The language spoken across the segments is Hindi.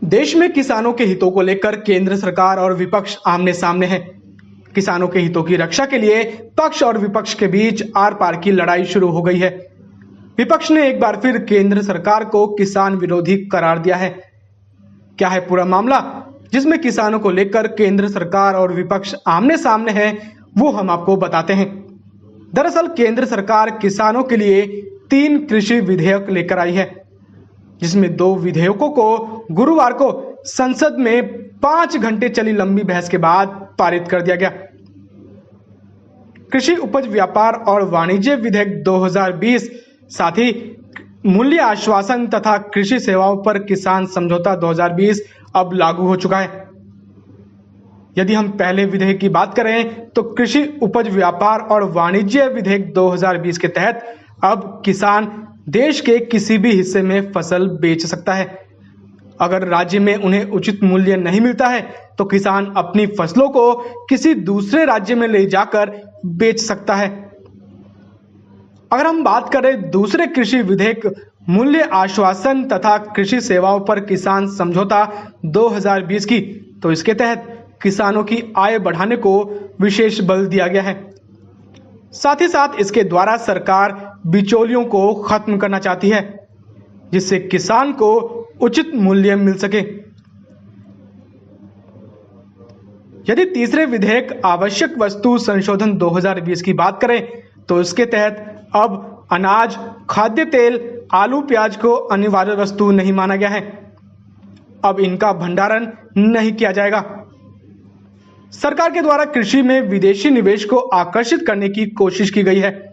देश में किसानों के हितों को लेकर केंद्र सरकार और विपक्ष आमने सामने है। किसानों के हितों की रक्षा के लिए पक्ष और विपक्ष के बीच आर पार की लड़ाई शुरू हो गई है। विपक्ष ने एक बार फिर केंद्र सरकार को किसान विरोधी करार दिया है। क्या है पूरा मामला जिसमें किसानों को लेकर केंद्र सरकार और विपक्ष आमने सामने है, वो हम आपको बताते हैं। दरअसल केंद्र सरकार किसानों के लिए 3 कृषि विधेयक लेकर आई है, जिसमें 2 विधेयकों को गुरुवार को संसद में 5 घंटे चली लंबी बहस के बाद पारित कर दिया गया। कृषि उपज व्यापार और वाणिज्य विधेयक 2020, साथ ही मूल्य आश्वासन तथा कृषि सेवाओं पर किसान समझौता 2020 अब लागू हो चुका है। यदि हम पहले विधेयक की बात करें तो कृषि उपज व्यापार और वाणिज्य विधेयक 2020 के तहत अब किसान देश के किसी भी हिस्से में फसल बेच सकता है। अगर राज्य में उन्हें उचित मूल्य नहीं मिलता है तो किसान अपनी फसलों को किसी दूसरे राज्य में ले जाकर बेच सकता है। अगर हम बात करें दूसरे कृषि विधेयक मूल्य आश्वासन तथा कृषि सेवाओं पर किसान समझौता 2020 की, तो इसके तहत किसानों की आय बढ़ाने को विशेष बल दिया गया है। साथ ही साथ इसके द्वारा सरकार बिचौलियों को खत्म करना चाहती है, जिससे किसान को उचित मूल्य मिल सके। यदि तीसरे विधेयक आवश्यक वस्तु संशोधन 2020 की बात करें तो इसके तहत अब अनाज, खाद्य तेल, आलू, प्याज को अनिवार्य वस्तु नहीं माना गया है। अब इनका भंडारण नहीं किया जाएगा। सरकार के द्वारा कृषि में विदेशी निवेश को आकर्षित करने की कोशिश की गई है।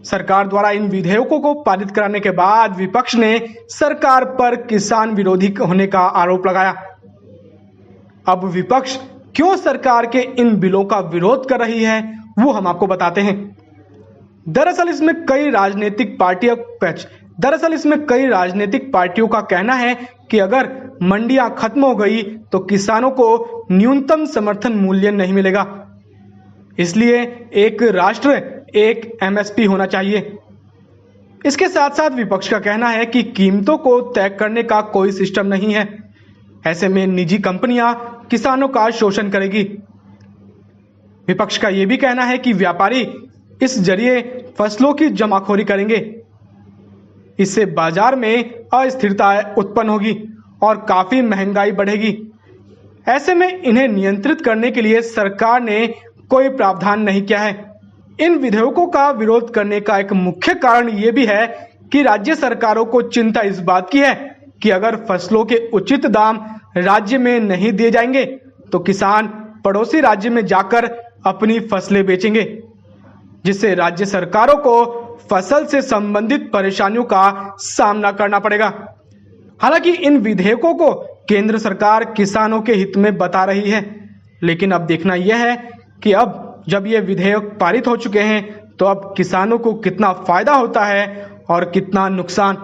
सरकार द्वारा इन विधेयकों को पारित कराने के बाद विपक्ष ने सरकार पर किसान विरोधी होने का आरोप लगाया। अब विपक्ष क्यों सरकार के इन बिलों का विरोध कर रही है, वो हम आपको बताते हैं। दरअसल इसमें कई राजनीतिक पार्टियों का कहना है कि अगर मंडियां खत्म हो गई तो किसानों को न्यूनतम समर्थन मूल्य नहीं मिलेगा। इसलिए एक राष्ट्र एक एमएसपी होना चाहिए। इसके साथ साथ विपक्ष का कहना है कि कीमतों को तय करने का कोई सिस्टम नहीं है। ऐसे में निजी कंपनियां किसानों का शोषण करेगी। विपक्ष का यह भी कहना है कि व्यापारी इस जरिए फसलों की जमाखोरी करेंगे। इससे बाजार में अस्थिरता उत्पन्न होगी और काफी महंगाई बढ़ेगी। ऐसे में इन्हें नियंत्रित करने के लिए सरकार ने कोई प्रावधान नहीं किया है। इन विधेयकों का विरोध करने का एक मुख्य कारण यह भी है कि राज्य सरकारों को चिंता इस बात की है कि अगर फसलों के उचित दाम राज्य में नहीं दिए जाएंगे तो किसान पड़ोसी राज्य में जाकर अपनी फसलें बेचेंगे, जिससे राज्य सरकारों को फसल से संबंधित परेशानियों का सामना करना पड़ेगा। हालांकि इन विधेयकों को केंद्र सरकार किसानों के हित में बता रही है, लेकिन अब देखना यह है कि अब जब ये विधेयक पारित हो चुके हैं तो अब किसानों को कितना फायदा होता है और कितना नुकसान।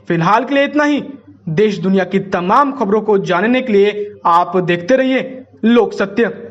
फिलहाल के लिए इतना ही। देश दुनिया की तमाम खबरों को जानने के लिए आप देखते रहिए लोक सत्य।